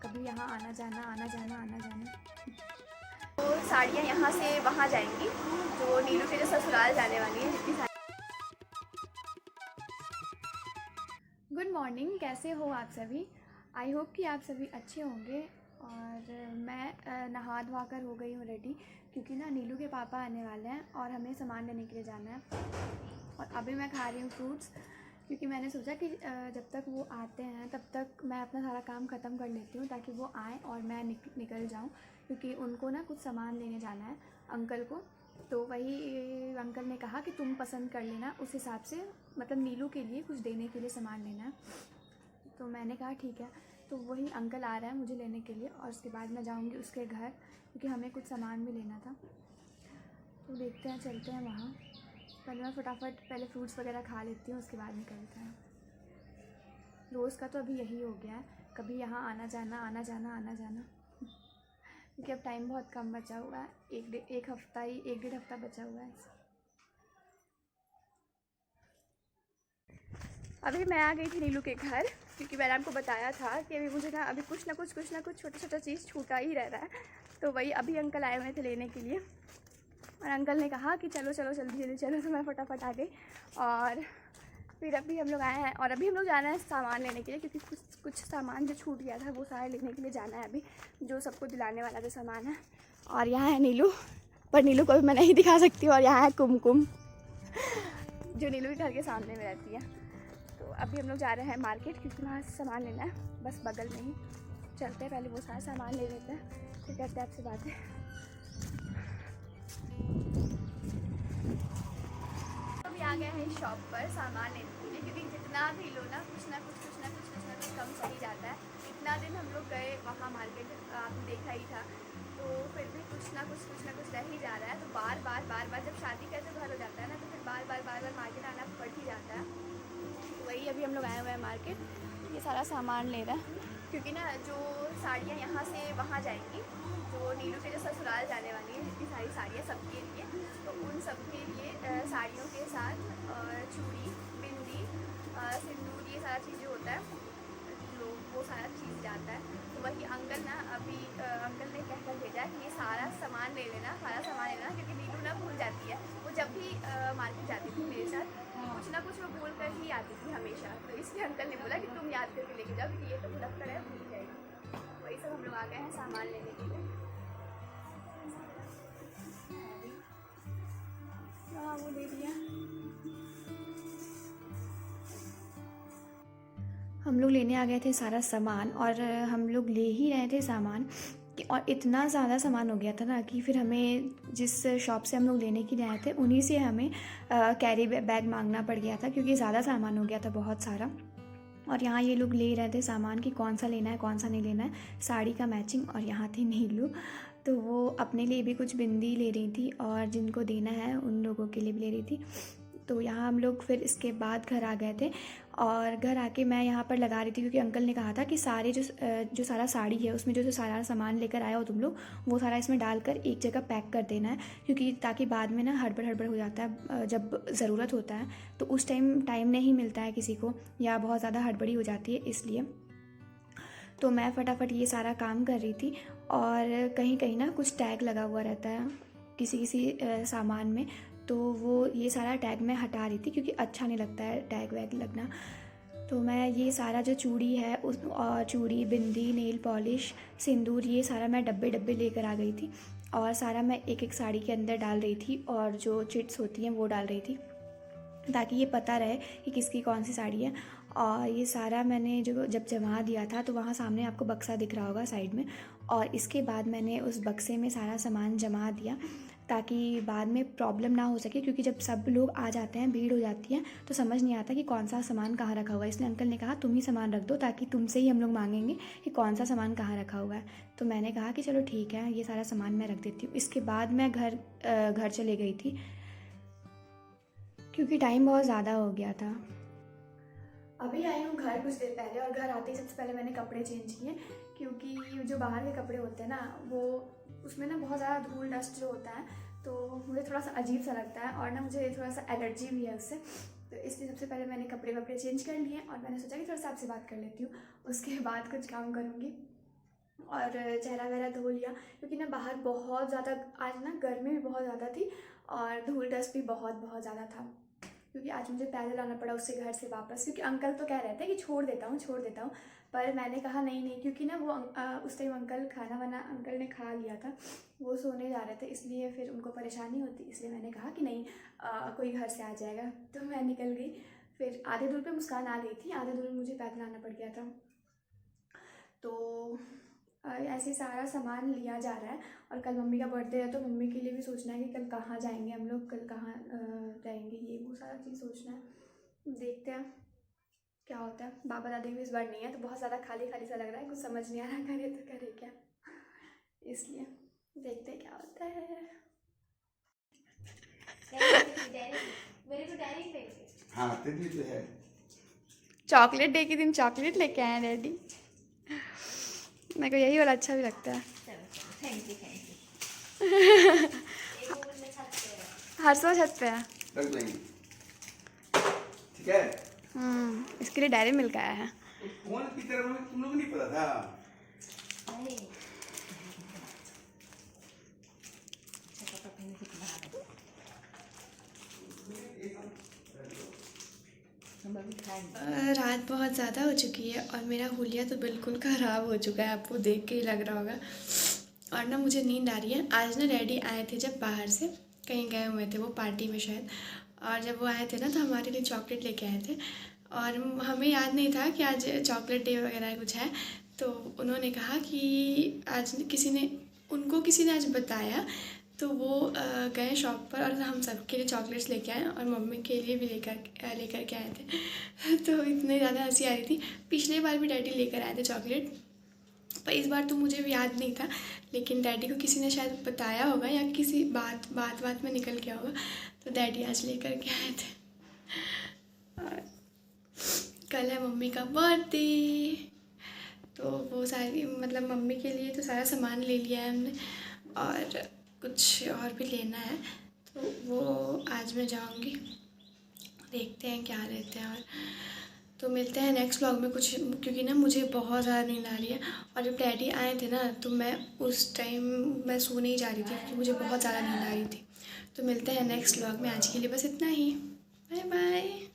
कभी यहाँ आना जाना आना जाना आना जाना। तो साड़ियाँ यहाँ से वहाँ जाएंगी, जो नीलू के जो ससुराल जाने वाली है जितनी सारी। गुड मॉर्निंग, कैसे हो आप सभी? आई होप कि आप सभी अच्छे होंगे। और मैं नहा धोवा कर हो गई हूँ रेडी, क्योंकि ना नीलू के पापा आने वाले हैं और हमें सामान लेने के लिए जाना है। और अभी मैं खा रही हूँ फ्रूट्स, क्योंकि मैंने सोचा कि जब तक वो आते हैं तब तक मैं अपना सारा काम ख़त्म कर लेती हूँ, ताकि वो आएँ और मैं निकल जाऊँ, क्योंकि उनको ना कुछ सामान लेने जाना है अंकल को। तो वही अंकल ने कहा कि तुम पसंद कर लेना उस हिसाब से, मतलब नीलू के लिए कुछ देने के लिए सामान लेना है। तो मैंने कहा ठीक है। तो वही अंकल आ रहा है मुझे लेने के लिए, और उसके बाद मैं जाऊँगी उसके घर, क्योंकि हमें कुछ सामान भी लेना था। तो देखते हैं, चलते हैं वहाँ। पहले मैं फटाफट पहले फ्रूट्स वगैरह खा लेती हूँ, उसके बाद निकलते हैं। रोज़ का तो अभी यही हो गया है, कभी यहाँ आना जाना आना जाना आना जाना, क्योंकि अब टाइम बहुत कम बचा हुआ है, एक हफ़्ता ही, 1-1.5 हफ़्ता बचा हुआ है। अभी मैं आ गई थी नीलू के घर, क्योंकि मैंने आपको बताया था कि अभी मुझे ना अभी कुछ ना कुछ छोटा छोटा चीज़ छूटा ही रह रहा है। तो वही अभी अंकल आए हुए थे लेने के लिए, और अंकल ने कहा कि चलो चलो जल्दी जल्दी चलो। तो मैं फटाफट आ गई, और फिर अभी हम लोग आए हैं, और अभी हम लोग जाना है सामान लेने के लिए, क्योंकि कुछ सामान जो छूट गया था वो सारा लेने के लिए जाना है अभी, जो सबको दिलाने वाला जो सामान है। और यहाँ है नीलू, पर नीलू को भी मैं नहीं दिखा सकती। और यहाँ है कुमकुम, जो नीलू के घर के सामने में रहती है। तो अभी हम लोग जा रहे हैं मार्केट, क्योंकि वहाँ से सामान लेना है, बस बगल में ही। चलते हैं, पहले वो सारा सामान ले लेते हैं, फिर करते हैं आपसे बातें। अभी आ गए हैं शॉप पर सामान लेने के लिए, क्योंकि जितना भी लो ना कुछ ना कुछ कम सही जाता है। इतना दिन हम लोग गए वहाँ मार्केट, आपने देखा ही था, तो फिर भी कुछ ना कुछ रह ही जा रहा है। तो बार बार जब शादी का जो घर हो जाता है ना, तो फिर बार बार मार्केट आना पड़ ही जाता है। तो वही अभी हम लोग आए हुए हैं मार्केट, ये सारा सामान ले रहा है, क्योंकि ना जो साड़ियाँ यहाँ से वहाँ जाएंगी, जो नीलू के जो ससुराल जाने वाली है जितनी सारी साड़ियाँ सबके लिए, तो उन सब के लिए साड़ियों के साथ चूड़ी, बिंदी, सिंदूर, ये सारा चीज़ जो होता है वो सारा चीज़ जाता है। तो वही अंकल ना अभी अंकल ने कहकर भेजा कि ये सारा सामान ले लेना, क्योंकि नीलू ना भूल जाती है। वो जब भी मार्केट जाती थी मेरे साथ, कुछ ना कुछ वो भूल कर ही आती थी हमेशा। तो इसलिए अंकल ने बोला कि तुम याद करके लेके जाओ, क्योंकि ये तो भुलक्कड़ है, भूल जाएगी। वही सब हम लोग आ गए हैं सामान लेने के लिए। हाँ, वो ले लिया। हम लोग लेने आ गए थे सारा सामान, और हम लोग ले ही रहे थे सामान और इतना ज़्यादा सामान हो गया था ना, कि फिर हमें जिस शॉप से हम लोग लेने के लिए आए थे उन्हीं से हमें कैरी बैग मांगना पड़ गया था, क्योंकि ज़्यादा सामान हो गया था, बहुत सारा। और यहाँ ये लोग ले रहे थे सामान कि कौन सा लेना है कौन सा नहीं लेना है, साड़ी का मैचिंग। और यहाँ थी नीलू, तो वो अपने लिए भी कुछ बिंदी ले रही थी, और जिनको देना है उन लोगों के लिए भी ले रही थी। तो यहाँ हम लोग फिर इसके बाद घर आ गए थे, और घर आके मैं यहाँ पर लगा रही थी, क्योंकि अंकल ने कहा था कि सारे जो सारा साड़ी है उसमें जो सारा सामान लेकर आए हो तुम लोग, वो सारा इसमें डालकर एक जगह पैक कर देना है, क्योंकि ताकि बाद में ना हड़बड़ हो जाता है जब ज़रूरत होता है, तो उस टाइम नहीं मिलता है किसी को, या बहुत ज़्यादा हड़बड़ी हो जाती है, इसलिए। तो मैं फटाफट ये सारा काम कर रही थी, और कहीं कहीं ना कुछ टैग लगा हुआ रहता है किसी सामान में, तो वो ये सारा टैग मैं हटा रही थी, क्योंकि अच्छा नहीं लगता है टैग वैग लगना। तो मैं ये सारा जो चूड़ी है और चूड़ी, बिंदी, नेल पॉलिश, सिंदूर, ये सारा मैं डब्बे लेकर आ गई थी, और सारा मैं एक एक साड़ी के अंदर डाल रही थी, और जो चिट्स होती हैं वो डाल रही थी, ताकि ये पता रहे कि किसकी कौन सी साड़ी है। और ये सारा मैंने जब जमा दिया था, तो वहाँ सामने आपको बक्सा दिख रहा होगा साइड में, और इसके बाद मैंने उस बक्से में सारा सामान जमा दिया, ताकि बाद में प्रॉब्लम ना हो सके, क्योंकि जब सब लोग आ जाते हैं, भीड़ हो जाती है, तो समझ नहीं आता कि कौन सा सामान कहाँ रखा हुआ है। इसलिए अंकल ने कहा तुम ही सामान रख दो, ताकि तुमसे ही हम लोग मांगेंगे कि कौन सा सामान कहाँ रखा हुआ है। तो मैंने कहा कि चलो ठीक है, ये सारा सामान मैं रख देती हूँ। इसके बाद मैं घर चले गई थी, क्योंकि टाइम बहुत ज़्यादा हो गया था। अभी आई हूँ घर कुछ देर पहले, और घर आते ही सबसे पहले मैंने कपड़े चेंज किए, क्योंकि जो बाहर के कपड़े होते हैं ना, वो उसमें ना बहुत ज़्यादा धूल डस्ट जो होता है, तो मुझे थोड़ा सा अजीब सा लगता है, और ना मुझे थोड़ा सा एलर्जी भी है उससे। तो इसलिए सबसे पहले मैंने कपड़े चेंज कर लिए, और मैंने सोचा कि थोड़ा सा आपसे बात कर लेती हूँ, उसके बाद कुछ काम करूँगी। और चेहरा वगैरह धो लिया, क्योंकि ना बाहर बहुत ज़्यादा आज ना गर्मी भी बहुत ज़्यादा थी और धूल डस्ट भी बहुत बहुत ज़्यादा था, क्योंकि आज मुझे पैदल आना पड़ा उससे घर से वापस, क्योंकि अंकल तो कह रहे थे कि छोड़ देता हूँ, पर मैंने कहा नहीं नहीं, क्योंकि ना वो उस टाइम अंकल खाना वाना अंकल ने खा लिया था, वो सोने जा रहे थे, इसलिए फिर उनको परेशानी होती, इसलिए मैंने कहा कि नहीं कोई घर से आ जाएगा। तो मैं निकल गई, फिर आधे दूर पे मुस्कान आ गई थी, आधे दूर मुझे पैदल आना पड़ गया था। तो ऐसे सारा सामान लिया जा रहा है, और कल मम्मी का बर्थडे है, तो मम्मी के लिए भी सोचना है कि कल कहाँ जाएंगे हम लोग, कल कहाँ रहेंगे, ये वो सारा चीज़ सोचना है। देखते हैं क्या होता है। बाबा दादी भी इस बार नहीं है, तो बहुत ज़्यादा खाली खाली सा लग रहा है, कुछ समझ नहीं आ रहा करे तो करे क्या, इसलिए देखते हैं क्या होता है। हाँ तेरी तो है। चॉकलेट डे के दिन चॉकलेट लेके आए हैं डैडी, मेरे को यही वाला अच्छा भी लगता है। हर सौ छत पे है, रख देंगे, ठीक है। इसके लिए डायरी मिल्क आया है। कौन की तरफ में तुम लोग नहीं पता था। रात बहुत ज़्यादा हो चुकी है और मेरा हुलिया तो बिल्कुल ख़राब हो चुका है, आपको देख के ही लग रहा होगा। और ना मुझे नींद आ रही है। आज ना डैडी आए थे जब बाहर से, कहीं गए हुए थे वो पार्टी में शायद, और जब वो आए थे ना तो हमारे लिए चॉकलेट लेके आए थे, और हमें याद नहीं था कि आज चॉकलेट डे वगैरह कुछ है। तो उन्होंने कहा कि आज किसी ने आज बताया, तो वो गए शॉप पर और हम सबके लिए चॉकलेट्स लेके आए, और मम्मी के लिए भी लेकर के आए थे। तो इतनी ज़्यादा हंसी आ रही थी। पिछले बार भी डैडी लेकर आए थे चॉकलेट, पर इस बार तो मुझे भी याद नहीं था, लेकिन डैडी को किसी ने शायद बताया होगा या किसी बात में निकल गया होगा, तो डैडी आज लेकर के आए थे। और कल है मम्मी का बर्थडे, तो वो सारी मतलब मम्मी के लिए तो सारा सामान ले लिया है हमने, और कुछ और भी लेना है, तो वो आज मैं जाऊंगी, देखते हैं क्या लेते हैं। और तो मिलते हैं नेक्स्ट व्लॉग में कुछ, क्योंकि ना मुझे बहुत ज़्यादा नींद आ रही है, और जब डैडी आए थे ना तो मैं उस टाइम मैं सोने ही जा रही थी, क्योंकि मुझे बहुत ज़्यादा नींद आ रही थी। तो मिलते हैं नेक्स्ट व्लॉग में, आज के लिए बस इतना ही, बाय बाय।